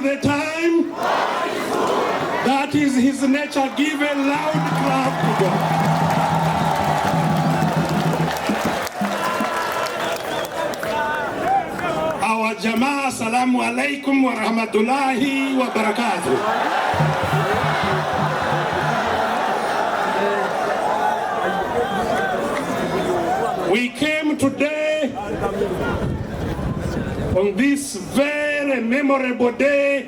the time. That is his nature. Give a loud clap to God. Our Jamaa, Assalamu alaikum wa rahmatullahi wa barakatuh. We came today on this very memorable day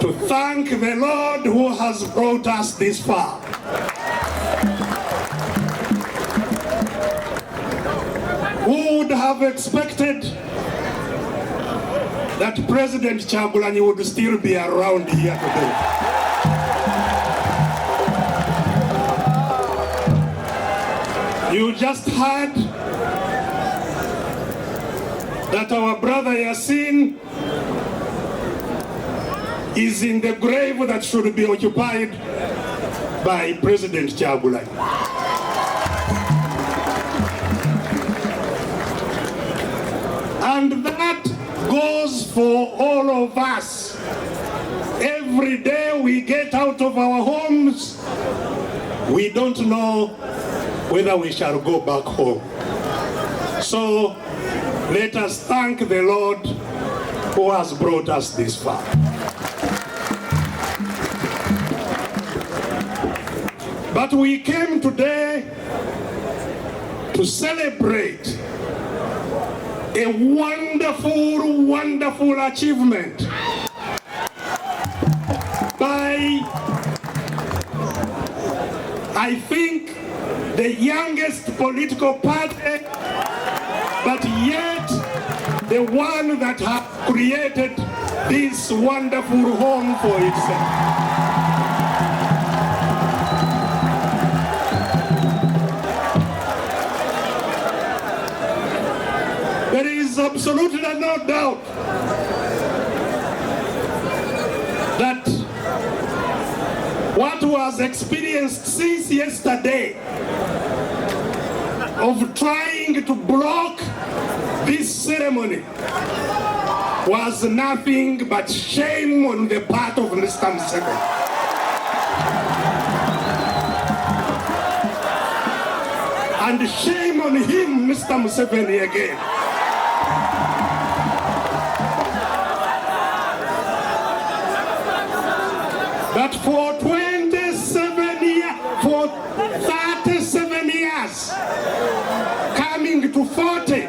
to thank the Lord who has brought us this far. Who would have expected that President Kyagulanyi would still be around here today? You just heard that our brother Yasin is in the grave that should be occupied by President Kyagulanyi. And that goes for all of us. Every day we get out of our homes, we don't know whether we shall go back home. So let us thank the Lord who has brought us this far. But we came today to celebrate a wonderful, wonderful achievement by, I think, the youngest political party, but yet the one that has created this wonderful home for itself. There is absolutely no doubt that what was experienced since yesterday of trying to block this ceremony was nothing but shame on the part of Mr. Museveni. And shame on him, Mr. Museveni, again. That for 37 years, coming to 40,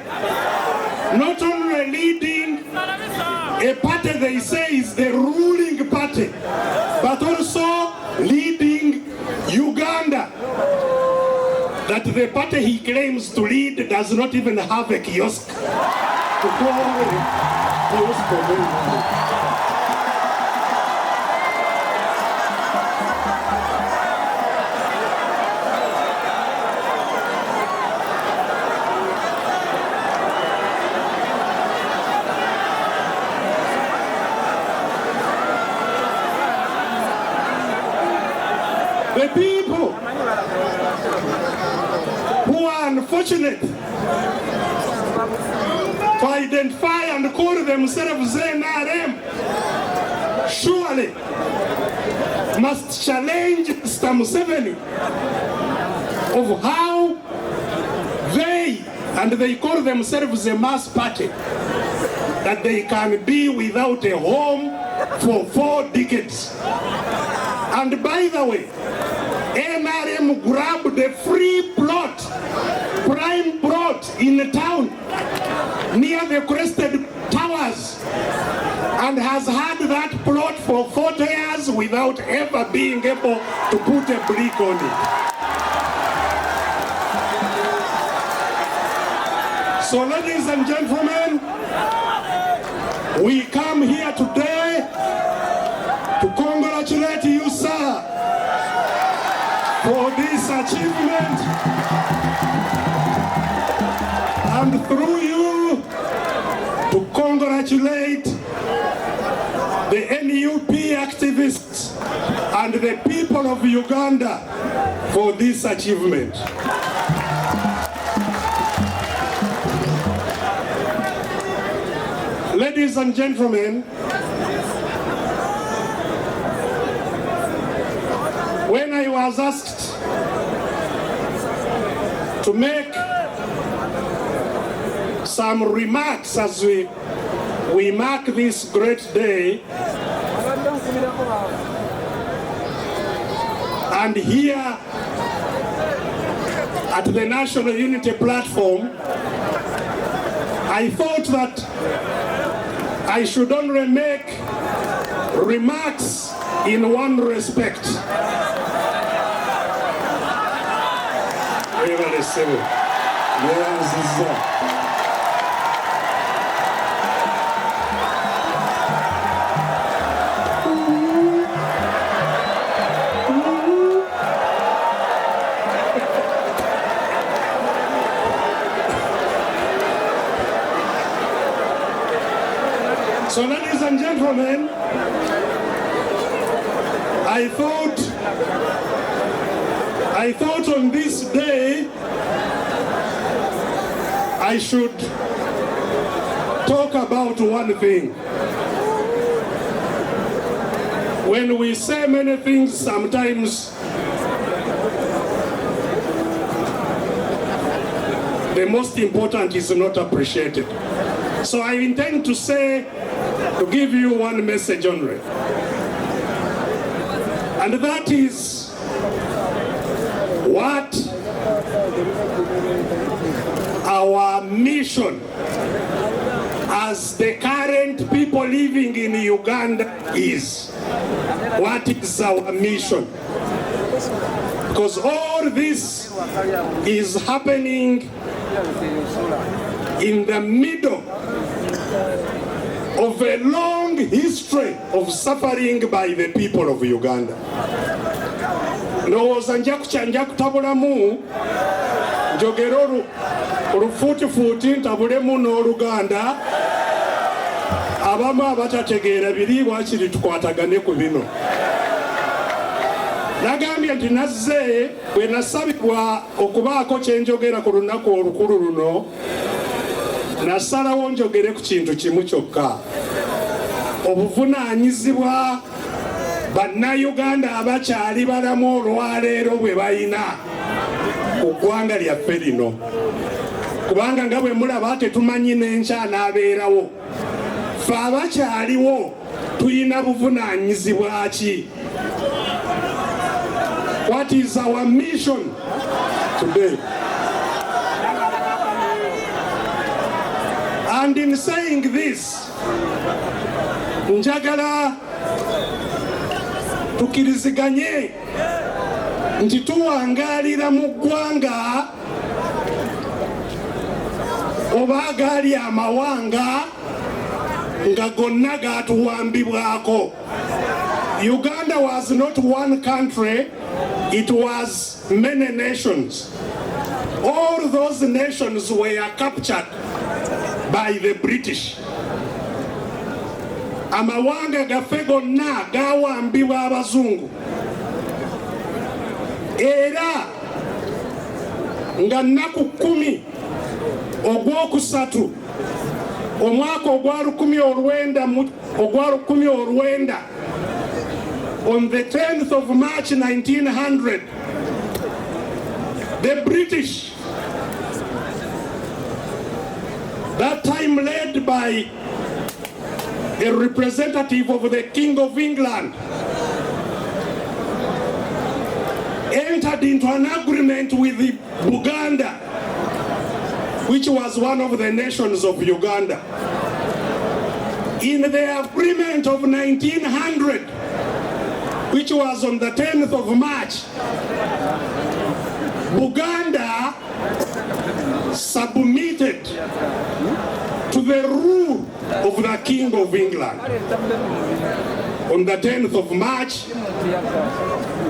not only leading a party they say is the ruling party, but also leading Uganda. That the party he claims to lead does not even have a kiosk to go the people who are unfortunate to identify and call themselves NRM surely must challenge Mr. Museveni of how they call themselves a mass party, that they can be without a home for 4 decades. And by the way, NRM grabbed a free plot, prime plot in the town near the Crested Towers, and has had that plot for 40 years without ever being able to put a brick on it. So ladies and gentlemen, we come here today to congratulate you, sir, for this achievement, and through you to congratulate the NUP activists and the people of Uganda for this achievement. Ladies and gentlemen, when I was asked to make some remarks as we mark this great day, and here at the National Unity Platform, I thought that I should only make remarks in one respect. So, ladies and gentlemen, I thought on this day I should talk about one thing. When we say many things, sometimes the most important is not appreciated. So I intend to give you one message only. And that is what our mission as the current people living in Uganda is. What is our mission? Because all this is happening in the middle of a long history of suffering by the people of Uganda. Ndowooza nja kutabulamu njogera olufuutifuuti ntabulemu n'Oluganda abamu abatategeera biri waakiri tukwatagane ku bino. Nagambye nti nazze bwe nasabibwa okubaako kye njogera ku lunaku olukulu luno, nasalawo njogere ku kintu kimu kyokka: obuvunaanyizibwa bannayuganda abakyali balamu olwaleero bwe balina ku ggwanga lyaffe lino. Kubanga nga bwe mulaba tetumanyi n'enkya n'abeerawo. Ffe abakyaliwo tulina buvunaanyizibwa ki? What is our mission today? And in saying this, njagala tukiriziganye nti tuwangaalira mu ggwanga oba agaali amawanga nga gonna gaatuwambibwako. Uganda was not one country, it was many nations. All those nations were captured by the British. Amawanga gaffe gonna gawambibwa abazungu. Era nga nnaku 10 ogwokusatu omwaka ogwa 1900, on the 10th of March 1900, the British, that time led by a representative of the King of England, entered into an agreement with Buganda, which was one of the nations of Uganda. In the agreement of 1900, which was on the 10th of March, Buganda submitted to the rule of the King of England on the 10th of March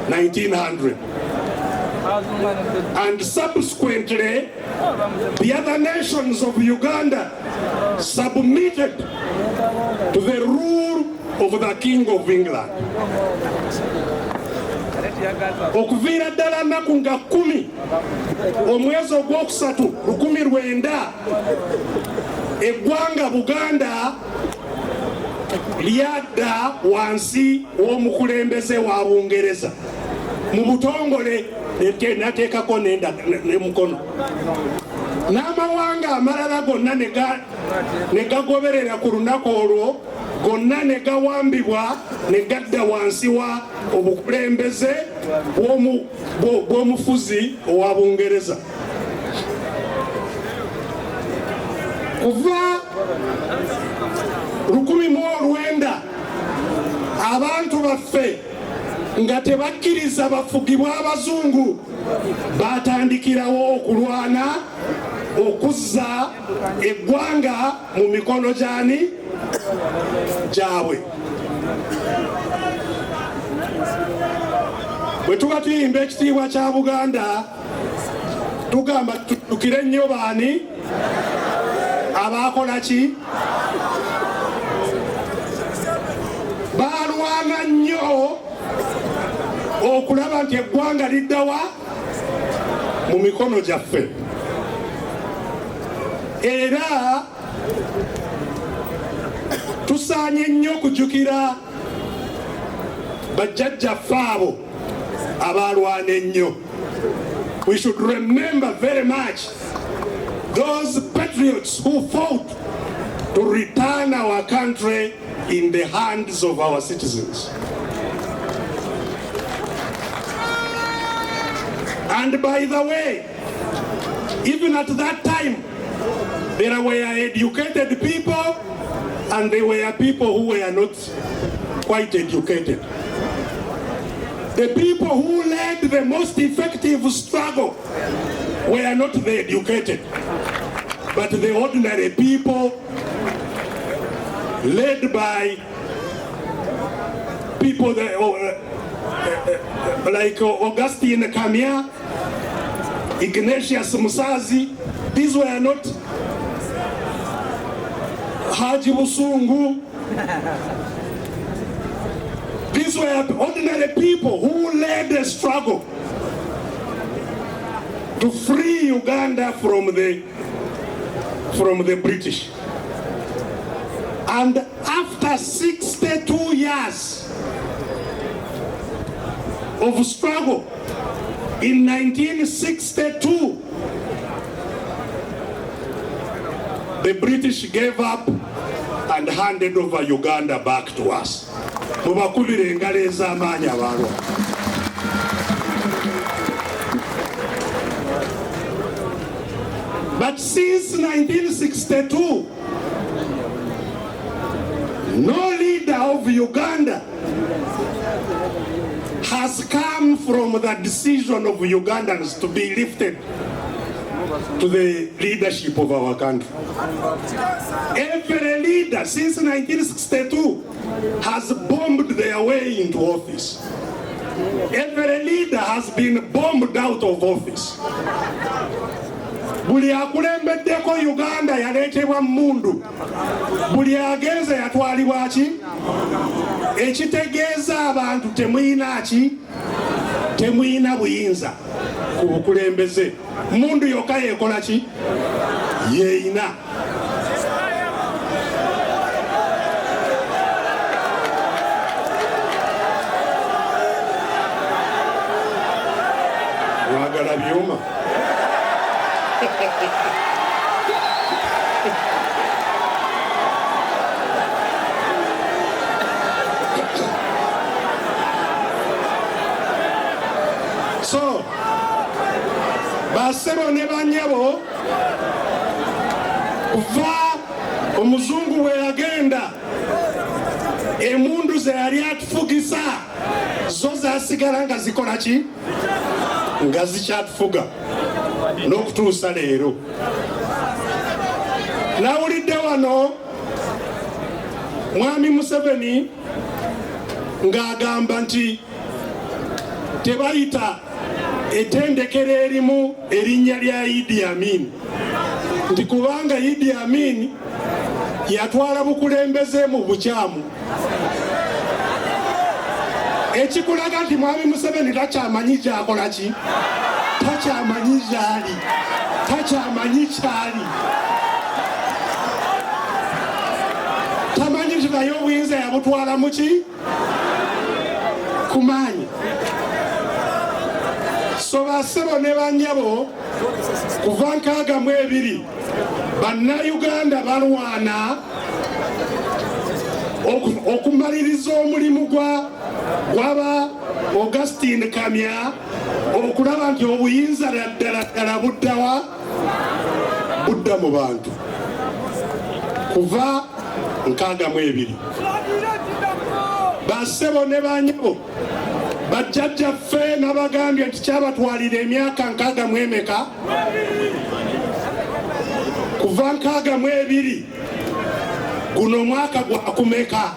1900. And subsequently, the other nations of Uganda submitted to the rule of the King of England. Okuviira ddala nnaku nga 10 omwezi ogwokusatu 1900, eggwanga Buganda lyadda wansi w'omukulembeze wa Bungereza. mu butongole nateekako ne mukono n'amawanga amalala gonna ne gagoberera ku lunaku olwo gonna ne gawambibwa ne gadda wansi wa obukulembeze bw'omufuzi owa Bungereza. Kuva 1900 abantu baffe nga tebakkiriza bafugibwa abazungu batandikirawo okulwana okuzza eggwanga mu mikono gyabwe. Bwe tuba tuyimba ekitiibwa kya Buganda tugamba tutukire ennyo baani abakola ki? Balwana nnyo okulaba nti eggwanga liddawa mu mikono gyaffe. Era tusaanye nnyo okujjukira bajjajjaffe abo abalwana ennyo. We should remember very much those patriots who fought to return our country in the hands of our citizens. And by the way, even at that time, there were educated people and there were people who were not quite educated. The people who led the most effective struggle were not the educated, but the ordinary people led by people that, like Augustine Kamya, Ignatius Musazi. These were not Haji Busungu. These were ordinary people who led the struggle to free Uganda from the British. And after 62 years of struggle, in 1962, the British gave up and handed over Uganda back to us. Mubakubire engalo ez'amaanyi abalwa. But since 1962, no leader of Uganda has come from the decision of Ugandans to be lifted to the leadership of our country. Every leader since 1962 has bombed their way into office. Every leader has been bombed out of office. Buli akulembeddeko Uganda yaleetebwa mundu. Buli agenze yatwalibwa ki? Ekitegeeza abantu temuyina ki? Temuyina buyinza ku bukulembeze. Mundu yokka yekola ki? Yeeyina. Wagala byuma. So, basebo ne banyabo kuva omuzungu we yagenda emundu ze yali atufugisa zo zasigala nga zikola ki? Nga zikyatufuga n'okutuusa leero. Nawulidde wano Mwami Museveni ng'agamba nti tebayita ettendekero erimu erinnya lya Idi Amin, nti kubanga Idi Amin yatwala bukulembeze mu bukyamu. Ekikulaga nti Mwami Museveni takyamanyi kyakola ki? Takyamanyi kyali. Takyamanyi kyali. Tamanyi nti naye obuyinza yabutwala mu ki? Ku maanyi. So basebo ne banyabo kuva 62 bannayuganda balwana okumaliriza omulimu gwaba Augustine Kamya okulaba nti obuyinza ddala buddawa budda mu bantu kuva 62 basebo ne banyabo bajjajjaffe n'abagambye nti kyabatwalira emyaka 60 kuva 62 guno mwaka gwa kumeka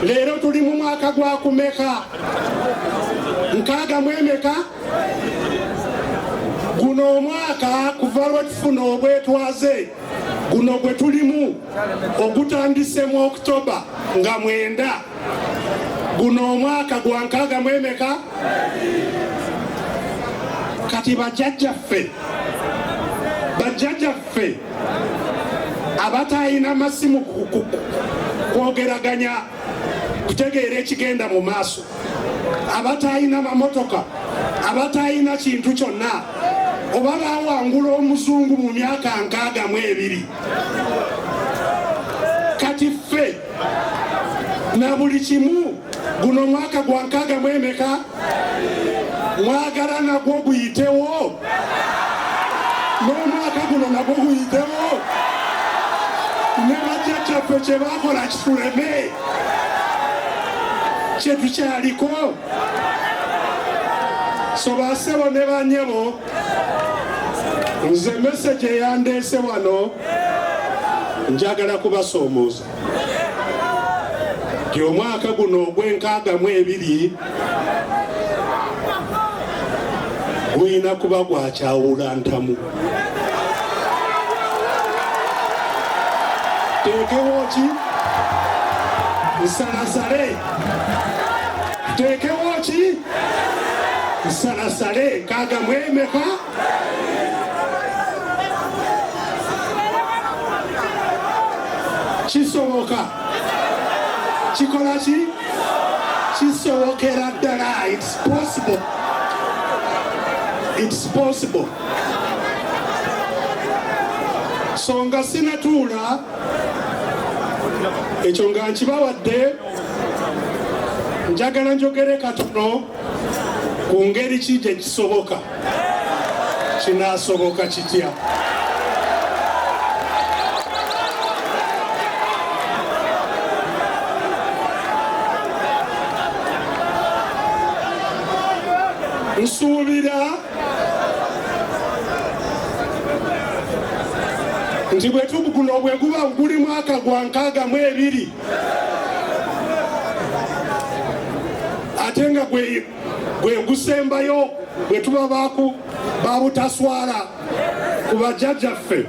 leero tuli mu mwaka gwa kumeka 60 guno omwaka kuva lwe tufuna obwetwaze guno gwe tulimu ogutandise mu Oktoba nga 9 guno omwaka gwa 60 kati bajjajjaffe abatayina masimu kwogeraganya kutegeera ekigenda mu maaso abatayina mamotoka abatayina kintu kyonna oba bawangula omuzungu mu myaka 62 kati ffe na buli kimu guno mwaka gwa 60 mwagala nagwo guyitewo n'omwaka guno nagwo guyitewo ne bajjajjaffe kye bakola kituleme kye tukyaliko. So basebo ne banyebo nze message eyandeese wano njagala kubasoomooza nti omwaka guno ogw'62 guyina kuba gwakyawula ntamu. Tekewo ki nsalasale tekewo ki nsalasale 60 kisoboka kikola ki kisobokera ddala. It's possible. It's possible. So nga sinatuula ekyo nga nkibawadde njagala njogere katono ku ngeri ki gye kisoboka kinaasoboka kitya. Nsuubira nti bwe tuguno bwe guba guli mwaka gwa 62 ate nga gwe gusembayo bwe tuba babutaswala ku bajjajjaffe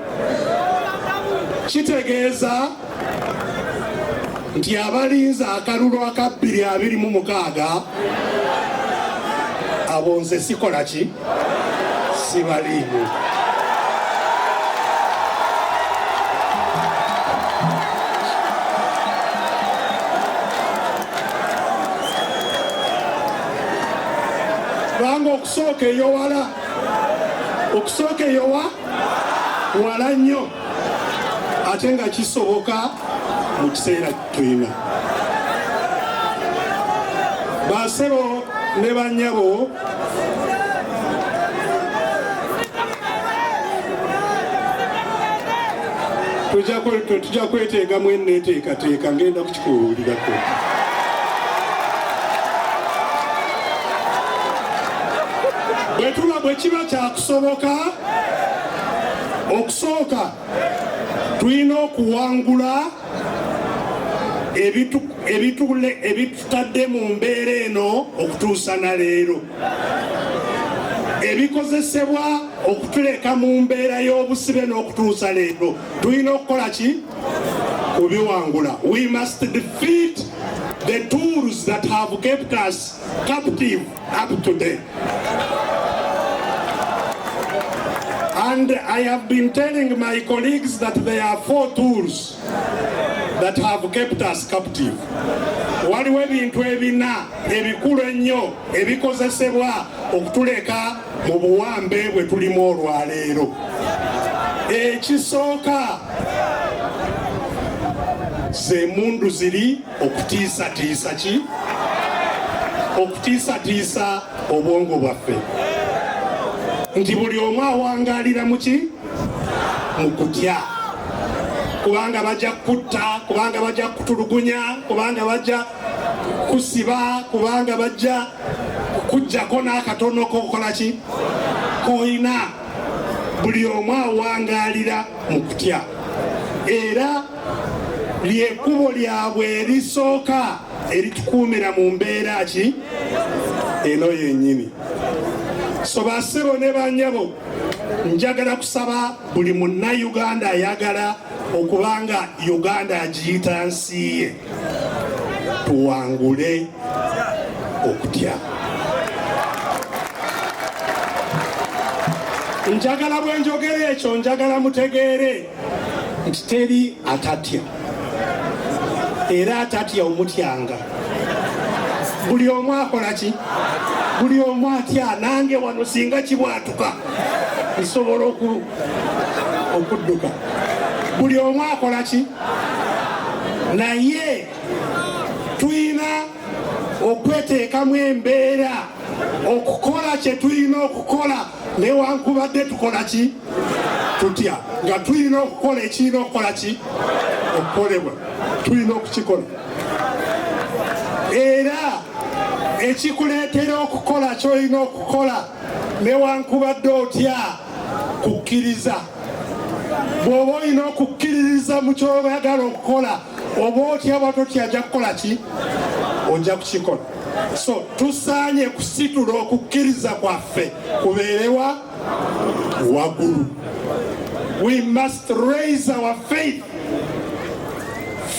kitegeeza nti abalinza akalulu aka 226 abo nze sikola ki sibaliimu. Kubanga okusooka eyo wala nnyo ate nga kisoboka mu kiseera tulina. Basebo ne banyabo tujja kweteekamu enneeteekateeka ngenda kukikuwulirako. Bwe kiba kyakusoboka okusooka tulina okuwangula ebitutadde mu mbeera eno okutuusa na leero, ebikozesebwa okutuleka mu mbeera y'obusibe n'okutuusa leero tulina okukola ki kubiwangula. We must defeat the tools that have kept us captive up to date. And I have been telling my colleagues that there are 4 tools that have kept us captive. Waliwo ebintu ebina ebikulu ennyo ebikozesebwa okutuleka mu buwambe bwe tulimu olwaleero. Ekisooka z'emmundu ziri okutiisatiisa ki? Okutiisatiisa obwongo bwaffe nti buli omu awangaalira mu ki? Mu kutya. Kubanga bajja kutta, kubanga bajja kutulugunya, kubanga bajja kusiba, kubanga bajja kujjako n'akatono k'okola ki? Koyina. Buli omu awangaalira mu kutya. Era ly'ekkubo lyabwe erisooka eritukuumira mu mbeera ki? Eno yennyini. So bassebo ne bannyabo, njagala kusaba buli munnayuganda ayagala okubanga Uganda agiyita nsi ye, tuwangule okutya. Njagala bwe njogera ekyo njagala mutegeere nti teri atatya, era atatya omutyanga. Buli omu akola ki? Buli omu atya. Nange wano singa kibwatuka nsobola okudduka. Buli omu akola ki? Naye tuyina okweteekamu embeera okukola kye tuyina okukola newankubadde tukola ki? Tutya. Nga tuyina okukola ekirina okukola ki? Okukolebwa. Tuyina okukikola. Era ekikuleetera okukola ky'olina okukola newankubadde otya kukkiriza. Bw'oba olina okukkiririza mu ky'oyagala okukola, oba otya oba totya ajja kukola ki? Ojja kukikola. So tusaanye kusitula okukkiriza kwaffe kubeerewa waggulu. We must raise our faith.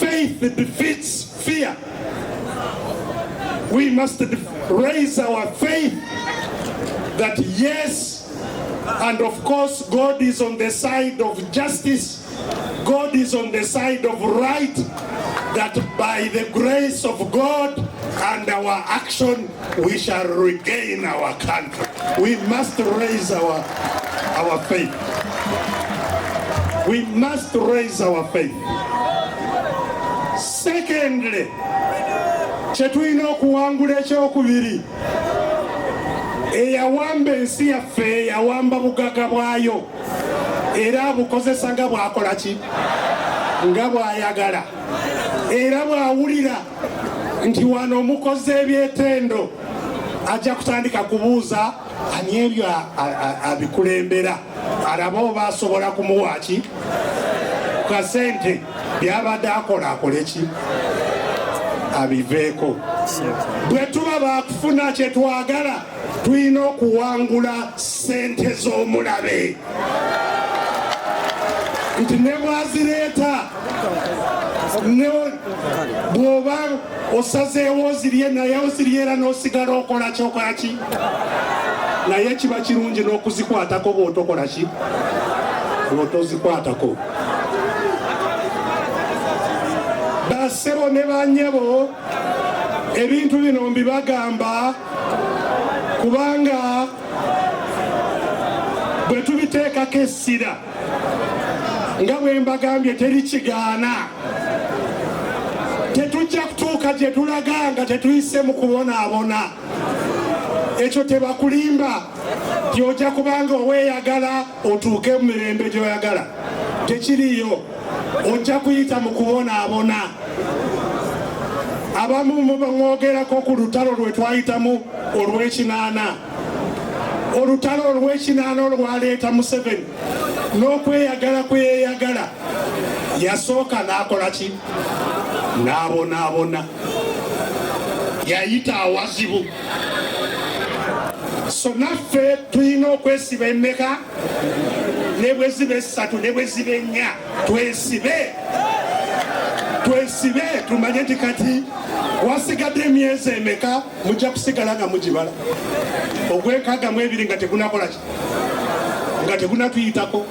Faith defeats fear. We must raise our faith that yes, and of course God is on the side of justice, God is on the side of right, that by the grace of God and our action we shall regain our country. We must raise our faith. We must raise our faith. Secondly, kyetulina okuwangula ekyokubiri, eyawamba ensi yaffe eyawamba bugaga bwayo era abukozesa nga bwakola ki? Nga bw'ayagala. Era bw'awulira nti wano mukoze ebyetendo ajja kutandika kubuuza ani ebyo abikulembera, alaba oba asobola kumuwa ki? Kasente byabadde akola akole ki? Abiveeko. Bwe tuba bakufuna kye twagala tulina okuwangula ssente z'omulabe nti ne bwazireeta bw'oba osazeewo ozirye naye ozirye era n'osigala okola kyokola ki? Naye kiba kirungi n'okuzikwatako bw'otokola ki? Bw'otozikwatako. Bassebo ne bannyabo, ebintu bino mbibagamba kubanga bwe tubiteekako essira nga bwe mbagambye teri kigaana. Tetujja kutuuka gye tulaga nga tetuyise mu kubonaabona. Ekyo tebakulimba nti ojja kubanga oweeyagala otuuke mu mirembe gy'oyagala. Tekiriyo. Ojja kuyita mu kubonaabona. Abamu mwogerako ku lutalo lwe twayitamu olw'ekinaana. Olutalo olw'ekinaana olwaleeta Museveni n'okweyagala kwe yeeyagala, yasooka n'akola ki? N'abonaabona. Yayita awazibu. So naffe tulina okwesiba emmeka? Ne bwe ziba essatu ne bwe ziba ennya, twesibe tumanye nti kati wasigadde emyezi emeka mujja kusigala nga mugibala. Ogwekaaga mu ebiri nga tegunakola ki? Nga tegunatuyitako.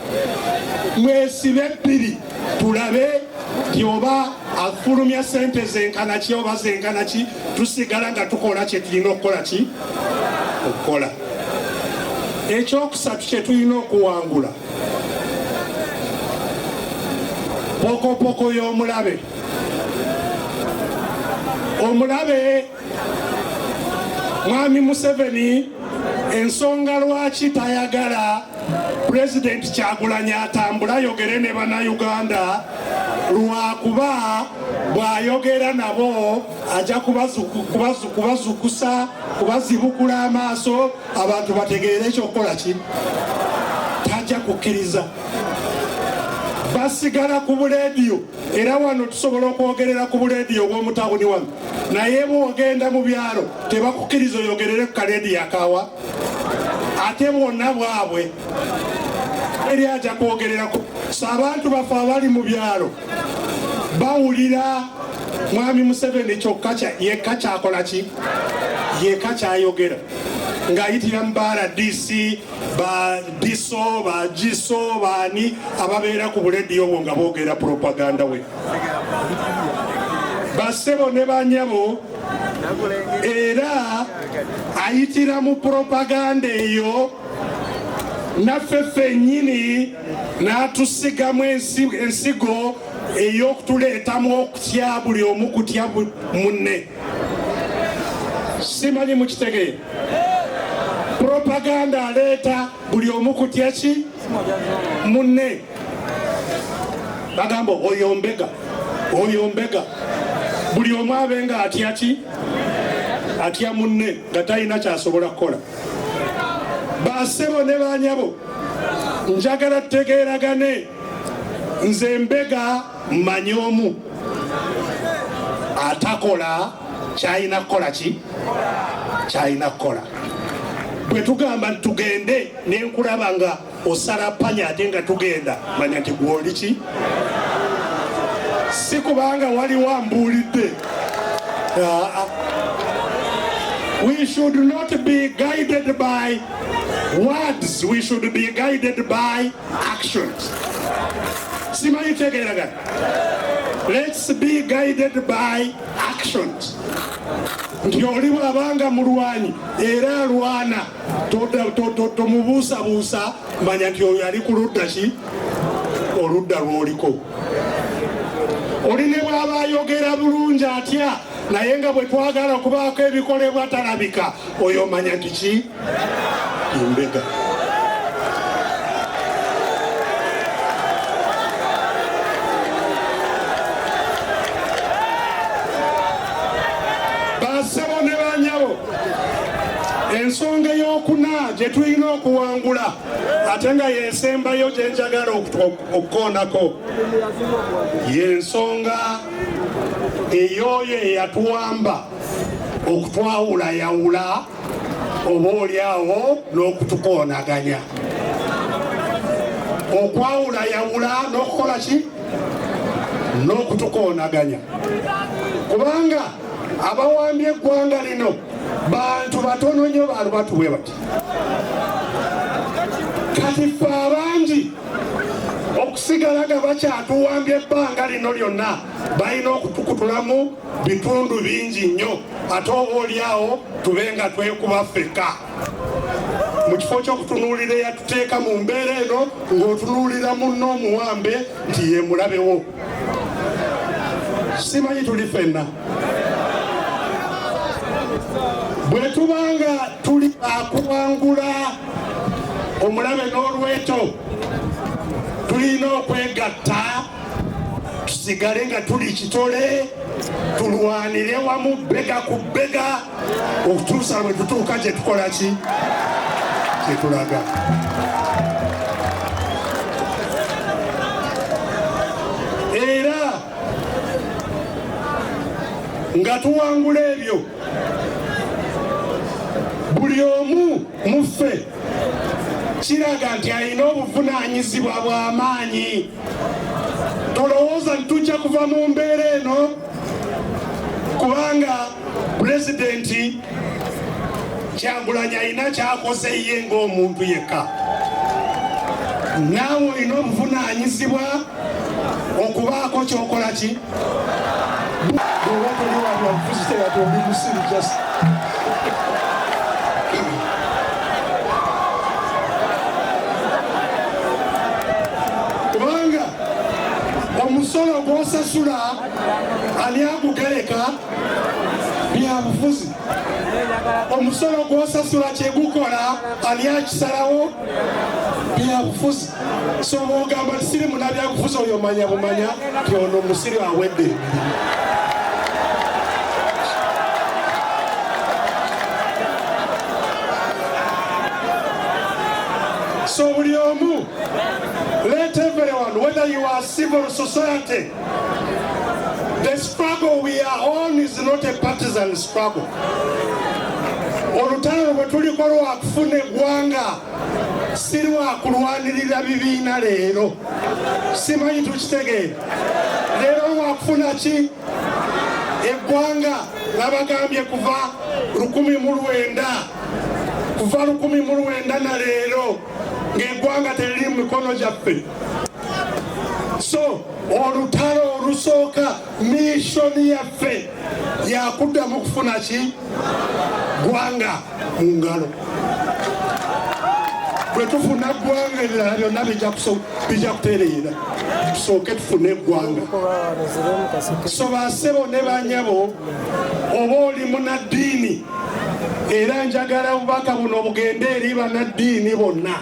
Mwesibe ebbiri tulabe nti oba afulumya sente zenkana ki oba zenkana ki tusigala nga tukola kye tulina okukola ki okukola. Ekyokusatu kye tulina okuwangula pokopoko y'omulabe. Omulabe Mwami Museveni ensonga lwaki tayagala President Kyagulanyi atambula ayogere ne bannayuganda lwakuba bw'ayogera nabo ajja kubazukusa kubazibukula amaaso abantu bategeere ekyokukola ki tajja kukkiriza. Basigala ku buleediyo era wano tusobola okwogerera ku buleediyo bw'omutawuni wano naye bw'ogenda mu byalo tebakukkiriza oyogerere ku kaleediyo akawa ate bwonna bwabwe eri ajja kwogererako. So abantu baffe abali mu byalo bawulira Mwami Museveni kyokka yekka kyakola ki yekka kyayogera ng'ayitira mu RDC ba diso ba jiso bani ababeera ku buleediyo bwo nga boogera propaganda we. Bassebo ne banyabo era ayitira mu propaganda eyo naffe ffennyini n'atusigamu ensigo ey'okutuleetamu okutya buli omu kutya munne. Simanyi mukitegeera propaganda aleeta buli omu kutya ki munne. Bagamba oyombega buli omu abenga atya ki atya munne nga talina kyasobola kukola. Bassebo ne banyabo njagala tutegeeragane. Nze mbega mmanyi omu atakola kyalina kukola ki kyalina kukola. Bwe tugamba tugende nenkulaba nga osala panya ate nga tugenda manya nti gwoli ki si kubanga waliwo ambuulidde. We should not be guided by words, we should be guided by actions. Simanyi tegeeragana. Let's be guided by actions. Nti oli bw'abanga mulwanyi era alwana tomubuusabuusa manya nti oyo ali ku ludda ki oludda lw'oliko. Oli ne bw'aba ayogera bulungi atya naye nga bwe twagala okubaako ebikolebwa talabika oyo manya nti ki imbega. Bassebo ne banyabo ensonga ey'okuna gye tulina okuwangula ate nga yesembayo gye njagala okukoonako y'ensonga ey'oyo eyatuwamba okutwawulayawula oba oliawo n'okutukoonaganya. Okwawulayawula n'okukola ki n'okutukoonaganya. Kubanga abawambye eggwanga lino bantu batono nnyo baali batuwe bati. Kati ffe abangi okusigala nga bakyatuwambye ebbanga lino lyonna balina okutukutulamu bitundu bingi nnyo ate oba oliawo tube nga twekuba ffekka. Mu kifo ky'okutunuulira eyatuteeka mu mbeera eno ng'otunuulira munno omuwambe nti ye mulabewo. Simanyi tuli ffenna bwe tubanga tuli akuwangula omulabe n'olweto tulina okwegatta tusigale nga tuli kitole tulwanire wamu bega ku bega okutuusa bwe tutuuka gye tukola ki gye tulaga. Era nga tuwangula ebyo buli omu muffe kiraga nti alina obuvunaanyizibwa bw'amaanyi. Tolowooza nti tujja kuva mu mbeera eno kubanga pulezidenti Kyagulanyi alina kyakoze ye ng'omuntu yekka. naawe olina obuvunaanyizibwa okubaako kyokola ki kubanga omusolo gw'osasula ani agugereka byabufuzi. Omusolo gw'osasula kyegukola ani akisalawo byabufuzi. So bw'ogamba nti siri munnabyabufuzi oyo manya bumanya ti ono omusiri awedde. So buli omu, let everyone, whether you are civil society, the struggle we are on is not a partisan struggle. Olutalo bwe tuliko lwa kufuna eggwanga si lwa kulwanirira bibiina leero. Simanyi tukitegeera. Leero lwa kufuna ki? Eggwanga nabagambye kuva 1900 kuva 1900 na leero ng'eggwanga teriri mu mikono gyaffe. So olutalo olusooka missoni yaffe yakuddamu kufuna ki? Gwanga mu ngalo. Bwe tufuna ggwanga ebirala byonna bijja kutereera. Tusooke tufune eggwanga. So bassebo ne banyabo, oba oli munnaddiini era njagala obubaka buno bugende eri bannaddiini bonna.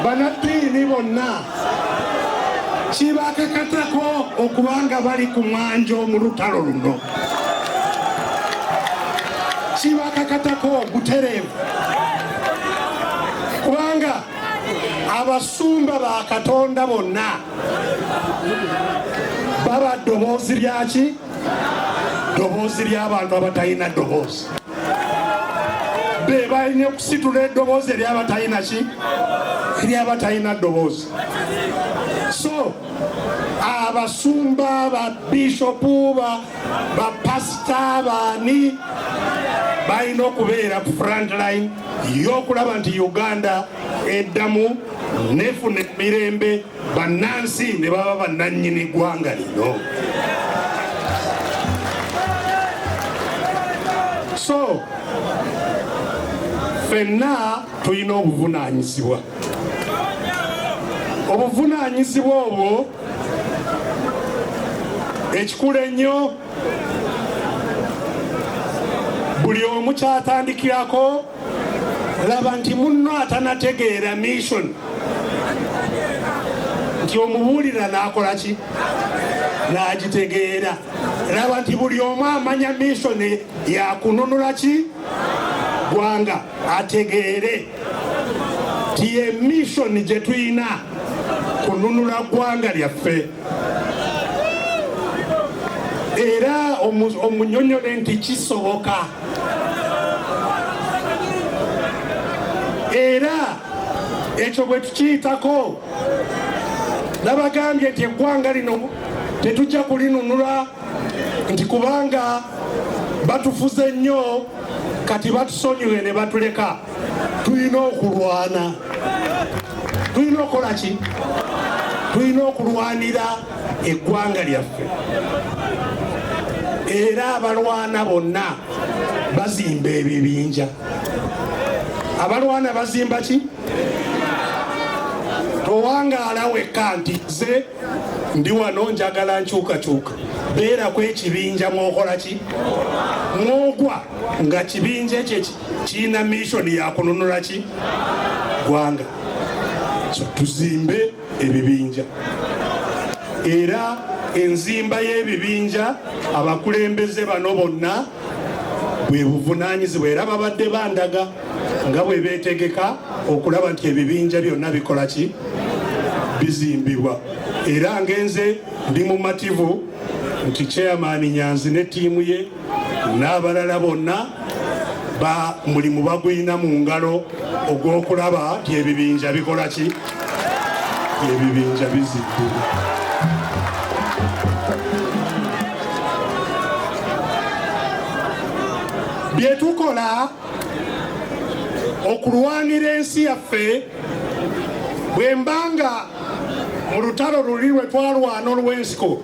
Bannaddiini bonna kibakakatako okubanga bali ku mwanjo mu lutalo luno. Kibakakatako butereevu kubanga abasumba ba Katonda bonna baba ddoboozi lyaki? Ddoboozi ly'abantu abatalina ddoboozi. Be balina okusitula eddoboozi ery'abatalina ki? Ery'abatalina ddoboozi. So abasumba, babishopu, bapasita, baani balina okubeera ku front line y'okulaba nti Uganda eddamu nefuna emirembe, bannansi ne baba bannannyini ggwanga lino. So ffenna tulina obuvunaanyizibwa. Obuvunaanyizibwa obwo ekikulu ennyo buli omu kyatandikirako laba nti munno atanategeera mission nti omubuulira n'akola ki? N'agitegeera. Laba nti buli omu amanya mission yakununula ki? Gwanga ategeere ti emission gye tuyina kununula ggwanga lyaffe. Era omunyonyole nti kisoboka. Era ekyo bwe tukiyitako nabagambye nti eggwanga lino tetujja kulinunula nti kubanga batufuze nnyo kati batusonyiwe ne batuleka. Tulina okulwana. Tulina okukola ki? Tulina okulwanira eggwanga lyaffe. Era abalwana bonna bazimba ebibinja. Abalwana bazimba ki? Towangaala wekka nti nze ndi wano njagala nkyukakyuka. Beera ku ekibinja mwokola ki? Mwogwa nga kibinja ekyo kirina missoni yakununula ki? Gwanga. So tuzimbe ebibinja. Era enzimba y'ebibinja abakulembeze bano bonna bwe buvunaanyizibwa era babadde bandaga nga bwe beetegeka okulaba nti ebibinja byonna bikola ki? Bizimbibwa. Era ngenze ndi mumativu nti chairman Nyanzi ne ttiimu ye n'abalala bonna mulimu bagwina mu ngalo ogw'okulaba nti ebibinja bikola ki? Ebibinja bizimbibwa. Bye tukola okulwanira ensi yaffe bwe mbanga mu lutalo luli lwe twalwana olw'ensiko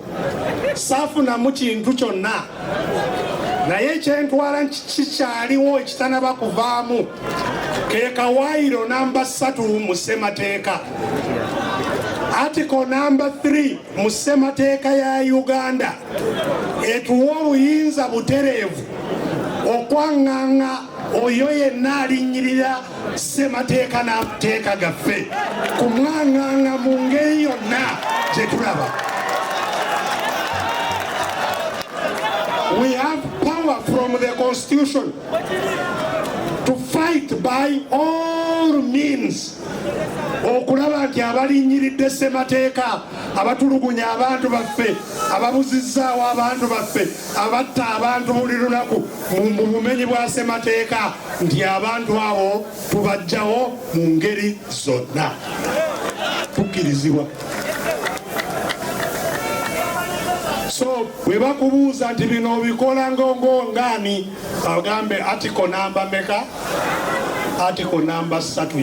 saafunamu kintu kyonna naye ekyentwala kikyaliwo ekitanaba kuvaamu ke kawaayiro namba 3 mu ssemateeka article namba 3 mu ssemateeka ya Uganda etuwa obuyinza butereevu okwaŋŋaŋŋa oyo yenna alinnyirira ssemateeka n'amateeka gaffe kumwaŋŋaŋŋa mu ngeri yonna gye tulaba. We have power from the Constitution to fight by all means okulaba nti abalinnyiridde ssemateeka abatulugunya abantu baffe ababuzizzaawo abantu baffe abatta abantu buli lunaku mu bumenyi bwa ssemateeka nti abantu abo tubajjawo mu ngeri zonna tukkirizibwa. So bwe bakubuuza nti bino obikola ng'ani bagambe article namba meka? Article namba 3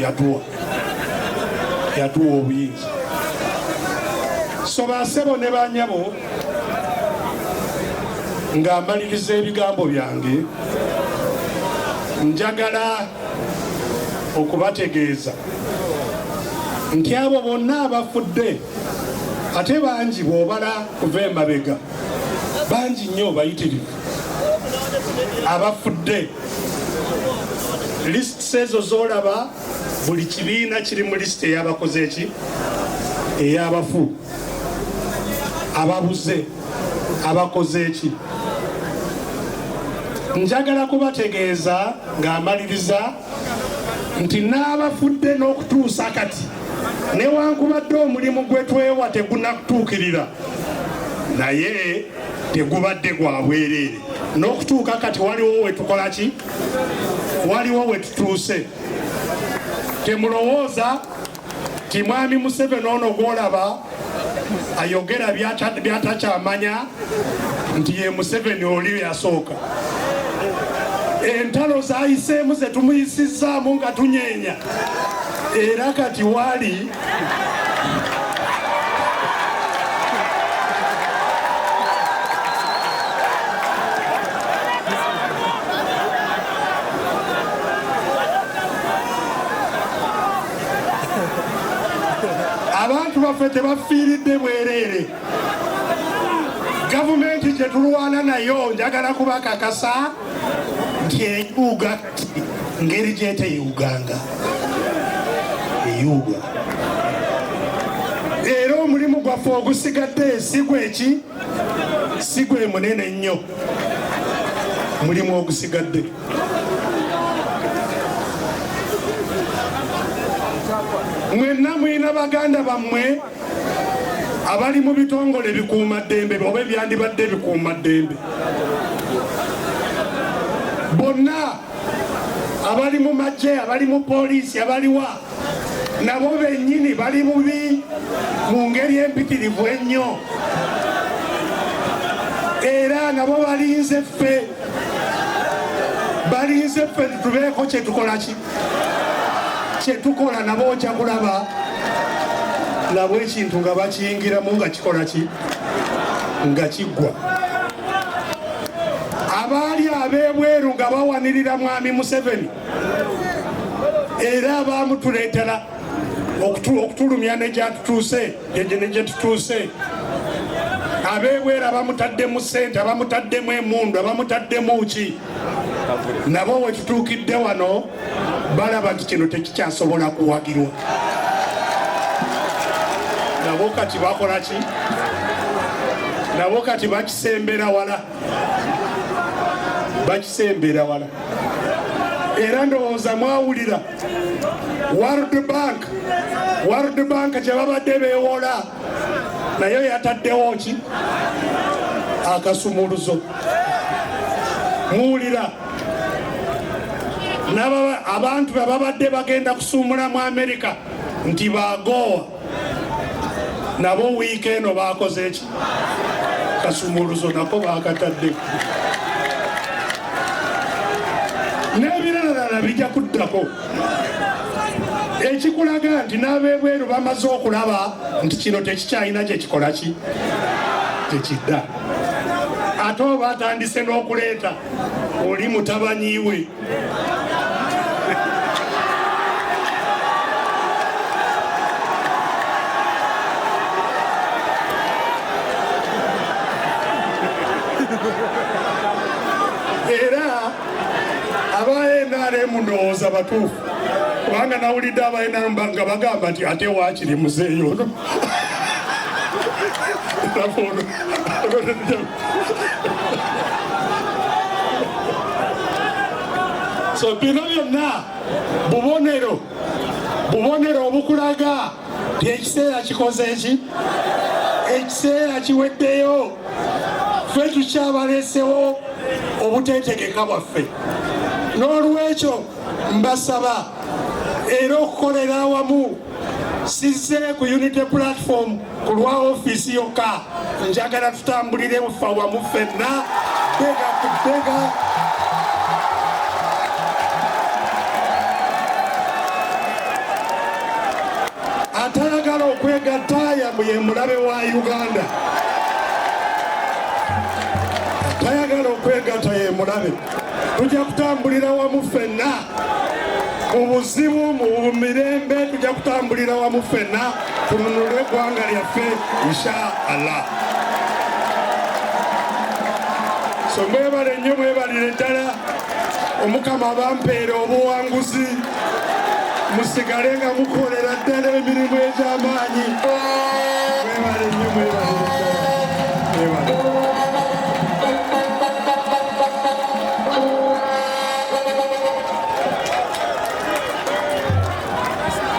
yatuwa obuyinza. So basebo ne banyabo nga mbaliriza ebigambo byange njagala okubategeeza nti abo bonna abafudde ate bangi bw'obala kuva emabega bangi nnyo bayitirivu abafudde. Lisiti ezo z'olaba buli kibiina kiri mu lisiti ey'abakoze eki ey'abafu ababuze abakoze eki. Njagala kubategeeza ng'amaliriza nti n'abafudde n'okutuusa kati newankubadde omulimu gwe twewa tegunakutuukirira naye tegubadde gwa bwereere n'okutuuka kati waliwo we tukola ki? Waliwo we tutuuse. Temulowooza ti mwami Museveni ono gw'olaba ayogera byatakyamanya nti ye Museveni oli yasooka. Entalo zayiseemu ze tumuyisizzaamu nga tunyeenya era kati wali abantu baffe tebafiiridde bwereere. Gavumenti gye tulwana nayo njagala kubakakasa nti eyuuga ngeri gyeteyuuganga eyuuga. Era omulimu gwaffe ogusigadde si gwe munene nnyo mulimu ogusigadde. Mwenna mwina baganda bammwe abali mu bitongole bikuumaddembe oba ebyandibadde bikuumaddembe bonna abali mu magye abali mu poliisi abaliwa nabo bennyini bali bubi mu ngeri empitirivu ennyo era nabo balinze ffe tubeeko kyetukola ki kyetukola nabo ojja kulaba nabo ekintu nga bakiyingiramu nga kikola ki nga kiggwa. Abaali ab'ebweru nga bawanirira mwami Museveni era abamutuleetera okutulumya nejatutuuse negyetutuuse ab'ebweru abamutaddemu ssente abamutaddemu emundu abamutaddemu ki nabo we tutuukidde wano balaba nti kino tekikyasobola kuwagirwa. Nabo kati bakola ki? Nabo kati bakisembera wala era ndowooza mwawulira World Bank gye babadde beewola nayo yataddewo ki? Akasumuluzo. Muwulira abantu babadde bagenda kusuumula mu Amerika nti bagoowa nabo wiiki eno bakoze eki? Kasumuluzo nako bakatadde. N'ebirala ebirala bijja kuddako. Ekikulaga nti n'ab'ebweru bamaze okulaba nti kino tekikyalina kye kikola ki tekidda. Ate oba atandise n'okuleeta oli mutabanyiwe. Era aba-NRM ndowooza batuufu kubanga nawulidde aba-NRM nga bagamba nti ate waakiri muzeeyo ono. So bino byonna bubonero obukulaga ti ekiseera kikoze eki, ekiseera kiweddeyo, ffe tukyabaleesewo obuteetegeka bwaffe. N'olwekyo mbasaba era okukolera awamu. Sizze ku Unity Platform ku lwa ofiisi yokka, njagala tutambulire bufa wamu ffenna bega ku bega. Atayagala okwegatta ye mulabe wa Uganda. Atayagala okwegatta ye mulabe. Tujja kutambulira wamu ffenna mu buzibu mu mirembe, tujja kutambulira wamu ffenna tununule eggwanga lyaffe insha Allah. So mwebale nnyo, mwebalire ddala. Omukama bampeera obuwanguzi, musigale nga mukolera ddala emirimu egy'amaanyi. Mwebale nnyo, mwebalire ddala.